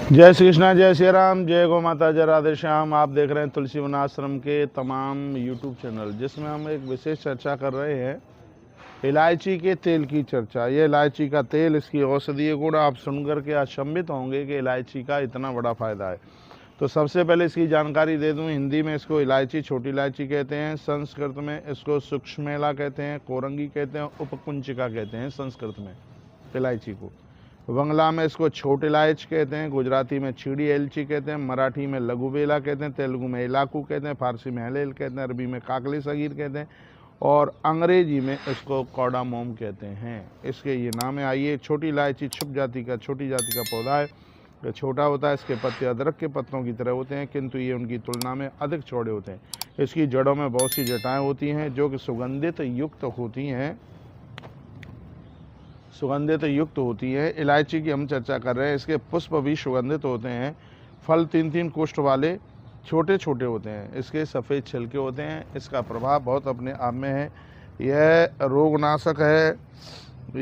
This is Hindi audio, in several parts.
जय श्री कृष्णा, जय श्री राम, जय गौ माता, जय राधे श्याम। आप देख रहे हैं तुलसी वन आश्रम के तमाम यूट्यूब चैनल, जिसमें हम एक विशेष चर्चा कर रहे हैं इलायची के तेल की चर्चा। ये इलायची का तेल, इसकी औषधीय गुण आप सुनकर के अचंभित होंगे कि इलायची का इतना बड़ा फायदा है। तो सबसे पहले इसकी जानकारी दे दूं। हिंदी में इसको इलायची, छोटी इलायची कहते हैं। संस्कृत में इसको सूक्ष्मेला कहते हैं, कोरंगी कहते हैं, उपकुंचिका कहते हैं संस्कृत में इलायची को। बंगला में इसको छोट इलायच कहते हैं, गुजराती में छीड़ी एलची कहते हैं, मराठी में लघु बेला कहते हैं, तेलुगु में इलाकू कहते हैं, फारसी में हलेल कहते हैं, अरबी में काकली सगीर कहते हैं और अंग्रेजी में इसको कौडामोम कहते हैं। इसके ये नाम है। आइए, छोटी इलायची छोटी जाति का पौधा है। ये छोटा होता है, इसके पत्ते अदरक के पत्तों की तरह होते हैं, किंतु ये उनकी तुलना में अधिक चौड़े होते हैं। इसकी जड़ों में बहुत सी जटाएँ होती हैं जो कि सुगंधित युक्त होती हैं। इलायची की हम चर्चा कर रहे हैं। इसके पुष्प भी सुगंधित होते हैं। फल 3-3 कोष्ठ वाले छोटे छोटे होते हैं। इसके सफ़ेद छिलके होते हैं। इसका प्रभाव बहुत अपने आप में है। यह रोगनाशक है,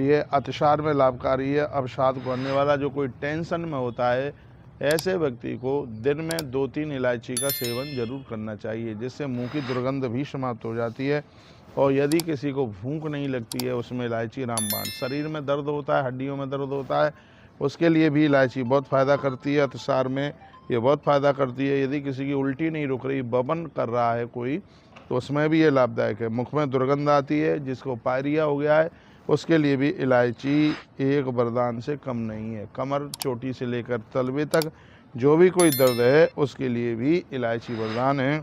यह अतिसार में लाभकारी है। अवसाद को करने वाला, जो कोई टेंशन में होता है, ऐसे व्यक्ति को दिन में 2-3 इलायची का सेवन जरूर करना चाहिए, जिससे मुंह की दुर्गंध भी समाप्त हो जाती है। और यदि किसी को भूख नहीं लगती है, उसमें इलायची रामबाण। शरीर में दर्द होता है, हड्डियों में दर्द होता है, उसके लिए भी इलायची बहुत फ़ायदा करती है। अतिसार में ये बहुत फ़ायदा करती है। यदि किसी की उल्टी नहीं रुक रही, बबन कर रहा है कोई, तो उसमें भी ये लाभदायक है। मुख में दुर्गंध आती है, जिसको पायरिया हो गया है, उसके लिए भी इलायची एक वरदान से कम नहीं है। कमर चोटी से लेकर तलवे तक जो भी कोई दर्द है, उसके लिए भी इलायची वरदान है।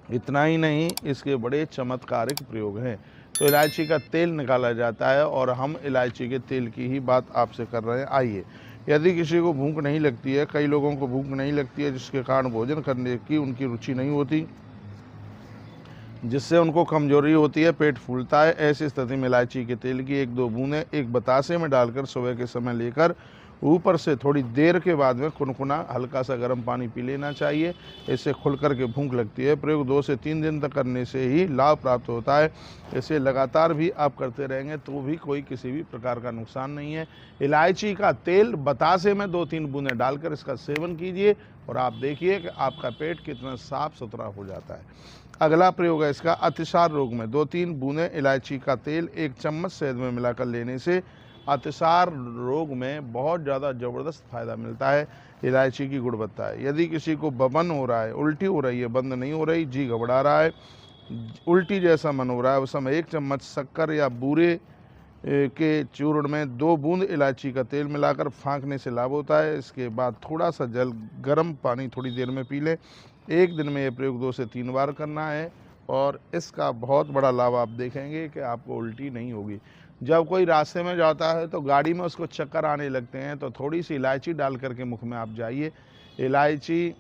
इतना ही नहीं, इसके बड़े चमत्कारिक प्रयोग हैं। तो इलायची का तेल निकाला जाता है और हम इलायची के तेल की ही बात आपसे कर रहे हैं। आइए, यदि किसी को भूख नहीं लगती है, कई लोगों को भूख नहीं लगती है, जिसके कारण भोजन करने की उनकी रुचि नहीं होती, जिससे उनको कमजोरी होती है, पेट फूलता है, ऐसी स्थिति में इलायची के तेल की 1-2 बूंदें एक बतासे में डालकर सुबह के समय लेकर ऊपर से थोड़ी देर के बाद में कुनकुना हल्का सा गर्म पानी पी लेना चाहिए। इससे खुल कर के भूख लगती है। प्रयोग 2 से 3 दिन तक करने से ही लाभ प्राप्त होता है। इसे लगातार भी आप करते रहेंगे तो भी कोई किसी भी प्रकार का नुकसान नहीं है। इलायची का तेल बतासे में 2-3 बूंदें डालकर इसका सेवन कीजिए और आप देखिए कि आपका पेट कितना साफ सुथरा हो जाता है। अगला प्रयोग है इसका अतिसार रोग में। 2-3 बूंदें इलायची का तेल 1 चम्मच शहद में मिलाकर लेने से अतिसार रोग में बहुत ज़्यादा ज़बरदस्त फायदा मिलता है। इलायची की गुणवत्ता है। यदि किसी को बबन हो रहा है, उल्टी हो रही है, बंद नहीं हो रही, जी घबरा रहा है, उल्टी जैसा मन हो रहा है, उस समय 1 चम्मच शक्कर या बूरे के चूर्ण में 2 बूंद इलायची का तेल मिलाकर फाँकने से लाभ होता है। इसके बाद थोड़ा सा जल गर्म पानी थोड़ी देर में पी लें। 1 दिन में ये प्रयोग 2 से 3 बार करना है और इसका बहुत बड़ा लाभ आप देखेंगे कि आपको उल्टी नहीं होगी। जब कोई रास्ते में जाता है तो गाड़ी में उसको चक्कर आने लगते हैं, तो थोड़ी सी इलायची डाल करके मुख में आप जाइए। इलायची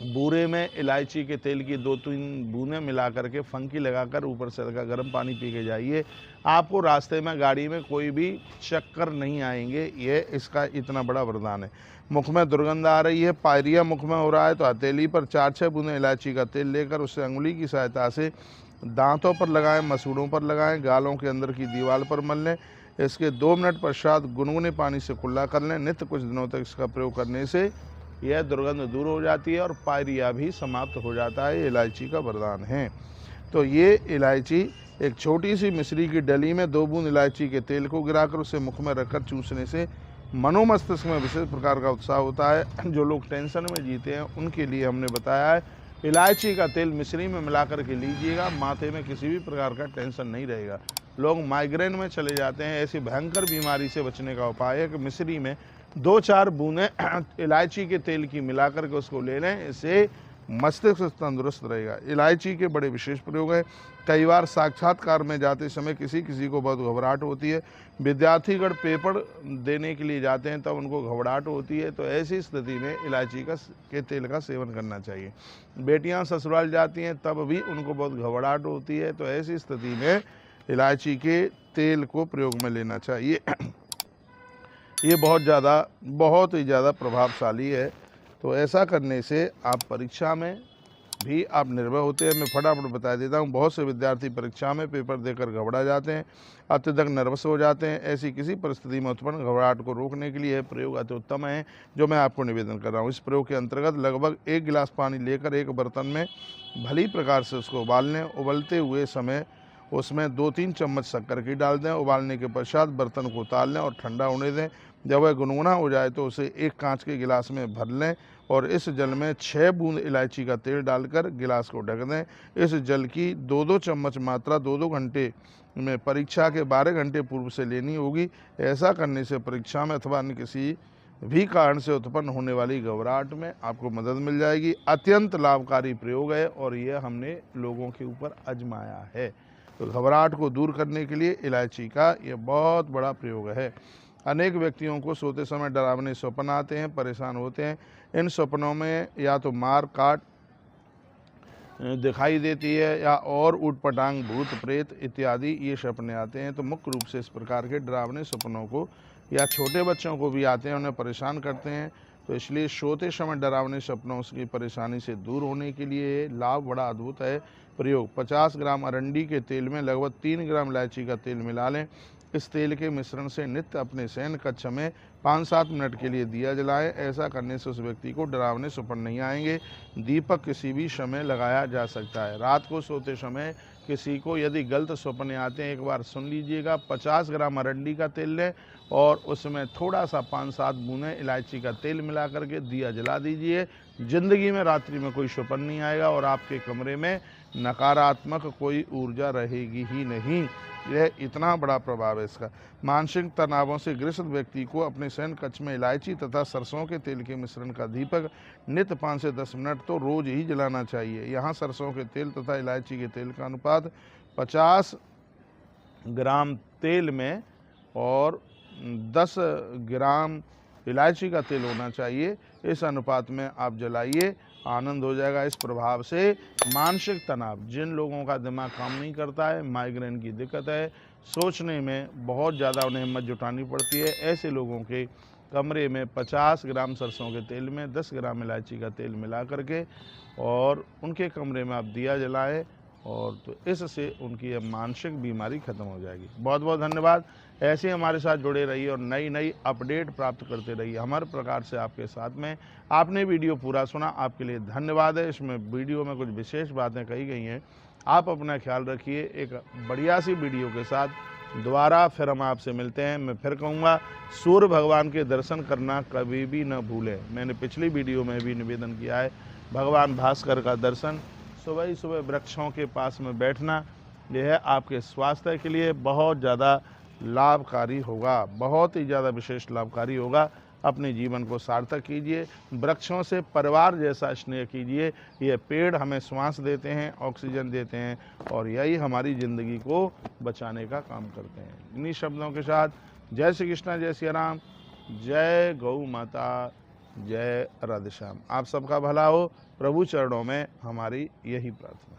बूरे में इलायची के तेल की 2-3 बूंदें मिला करके फंकी लगाकर ऊपर से हल्का गर्म पानी पी के जाइए। आपको रास्ते में गाड़ी में कोई भी चक्कर नहीं आएंगे। ये इसका इतना बड़ा वरदान है। मुख में दुर्गंध आ रही है, पायरिया मुख में हो रहा है, तो हथेली पर 4-6 बूंदें इलायची का तेल लेकर उससे अंगुली की सहायता से दांतों पर लगाएं, मसूड़ों पर लगाएं, गालों के अंदर की दीवार पर मल लें। इसके 2 मिनट पश्चात गुनगुने पानी से कुल्ला कर लें। नित्य कुछ दिनों तक इसका प्रयोग करने से यह दुर्गंध दूर हो जाती है और पायरिया भी समाप्त हो जाता है। ये इलायची का वरदान है। तो ये इलायची एक छोटी सी मिश्री की डली में 2 बूंद इलायची के तेल को गिराकर उसे मुख में रखकर चूसने से मनोमस्तिष्क में विशेष प्रकार का उत्साह होता है। जो लोग टेंशन में जीते हैं, उनके लिए हमने बताया है इलायची का तेल मिश्री में मिला करके लीजिएगा। माथे में किसी भी प्रकार का टेंशन नहीं रहेगा। लोग माइग्रेन में चले जाते हैं, ऐसी भयंकर बीमारी से बचने का उपाय है कि मिश्री में 2-4 बूंदें इलायची के तेल की मिला करके उसको ले लें। इससे मस्तिष्क तंदुरुस्त रहेगा। इलायची के बड़े विशेष प्रयोग हैं। कई बार साक्षात्कार में जाते समय किसी किसी को बहुत घबराहट होती है। विद्यार्थीगण पेपर देने के लिए जाते हैं, तब उनको घबराहट होती है, तो ऐसी स्थिति में इलायची के तेल का सेवन करना चाहिए। बेटियां ससुराल जाती हैं, तब भी उनको बहुत घबराहट होती है, तो ऐसी स्थिति में इलायची के तेल को प्रयोग में लेना चाहिए। ये बहुत ही ज़्यादा प्रभावशाली है। तो ऐसा करने से आप परीक्षा में भी आप निर्भर होते हैं। मैं फटाफट बता देता हूँ, बहुत से विद्यार्थी परीक्षा में पेपर देकर घबरा जाते हैं, अत्यधिक नर्वस हो जाते हैं। ऐसी किसी परिस्थिति में उत्पन्न घबराहट को रोकने के लिए यह प्रयोग अति उत्तम है जो मैं आपको निवेदन कर रहा हूँ। इस प्रयोग के अंतर्गत लगभग 1 गिलास पानी लेकर एक बर्तन में भली प्रकार से उसको उबाल लें। उबलते हुए समय उसमें 2-3 चम्मच शक्कर की डाल दें। उबालने के पश्चात बर्तन को उतार लें और ठंडा होने दें। जब वह गुनगुना हो जाए तो उसे एक कांच के गिलास में भर लें और इस जल में 6 बूंद इलायची का तेल डालकर गिलास को ढक दें। इस जल की 2-2 चम्मच मात्रा 2-2 घंटे में परीक्षा के 12 घंटे पूर्व से लेनी होगी। ऐसा करने से परीक्षा में अथवा अन्य किसी भी कारण से उत्पन्न होने वाली घबराहट में आपको मदद मिल जाएगी। अत्यंत लाभकारी प्रयोग है और यह हमने लोगों के ऊपर आजमाया है। तो घबराहट को दूर करने के लिए इलायची का यह बहुत बड़ा प्रयोग है। अनेक व्यक्तियों को सोते समय डरावने स्वप्न आते हैं, परेशान होते हैं। इन सपनों में या तो मार काट दिखाई देती है या और ऊटपटांग भूत प्रेत इत्यादि ये सपने आते हैं। तो मुख्य रूप से इस प्रकार के डरावने सपनों को या छोटे बच्चों को भी आते हैं, उन्हें परेशान करते हैं। तो इसलिए सोते समय डरावने सपनों की परेशानी से दूर होने के लिए लाभ बड़ा अद्भुत है। प्रयोग 50 ग्राम अरंडी के तेल में लगभग 3 ग्राम इलायची का तेल मिला लें। इस तेल के मिश्रण से नित्य अपने शयन कक्ष में 5-7 मिनट के लिए दिया जलाएं। ऐसा करने से उस व्यक्ति को डरावने स्वप्न नहीं आएंगे। दीपक किसी भी समय लगाया जा सकता है। रात को सोते समय किसी को यदि गलत स्वप्न आते हैं, एक बार सुन लीजिएगा। 50 ग्राम अरंडी का तेल लें और उसमें थोड़ा सा 5-7 बूंदें इलायची का तेल मिला करके दिया जला दीजिए। जिंदगी में रात्रि में कोई स्वप्न नहीं आएगा और आपके कमरे में नकारात्मक कोई ऊर्जा रहेगी ही नहीं। यह इतना बड़ा प्रभाव है इसका। मानसिक तनावों से ग्रसित व्यक्ति को अपने शयन कक्ष में इलायची तथा सरसों के तेल के मिश्रण का दीपक नित्य 5 से 10 मिनट तो रोज ही जलाना चाहिए। यहाँ सरसों के तेल तथा इलायची के तेल का अनुपात 50 ग्राम तेल में और 10 ग्राम इलायची का तेल होना चाहिए। इस अनुपात में आप जलाइए, आनंद हो जाएगा। इस प्रभाव से मानसिक तनाव, जिन लोगों का दिमाग काम नहीं करता है, माइग्रेन की दिक्कत है, सोचने में बहुत ज़्यादा उन्हें हिम्मत जुटानी पड़ती है, ऐसे लोगों के कमरे में 50 ग्राम सरसों के तेल में 10 ग्राम इलायची का तेल मिला करके और उनके कमरे में आप दिया जलाएं और तो इससे उनकी यह मानसिक बीमारी खत्म हो जाएगी। बहुत बहुत धन्यवाद। ऐसे हमारे साथ जुड़े रहिए और नई नई अपडेट प्राप्त करते रहिए हर प्रकार से आपके साथ में। आपने वीडियो पूरा सुना, आपके लिए धन्यवाद है। इसमें वीडियो में कुछ विशेष बातें कही गई हैं। आप अपना ख्याल रखिए। एक बढ़िया सी वीडियो के साथ दोबारा फिर हम आपसे मिलते हैं। मैं फिर कहूँगा, सूर्य भगवान के दर्शन करना कभी भी न भूलें। मैंने पिछली वीडियो में भी निवेदन किया है, भगवान भास्कर का दर्शन, सुबह ही सुबह वृक्षों के पास में बैठना, यह आपके स्वास्थ्य के लिए बहुत ज़्यादा लाभकारी होगा, बहुत ही ज़्यादा विशेष लाभकारी होगा। अपने जीवन को सार्थक कीजिए, वृक्षों से परिवार जैसा स्नेह कीजिए। ये पेड़ हमें श्वास देते हैं, ऑक्सीजन देते हैं और यही हमारी ज़िंदगी को बचाने का काम करते हैं। इन्हीं शब्दों के साथ जय श्री कृष्ण, जय श्री राम, जय गौ माता, जय राधे श्याम। आप सबका भला हो, प्रभु चरणों में हमारी यही प्रार्थना।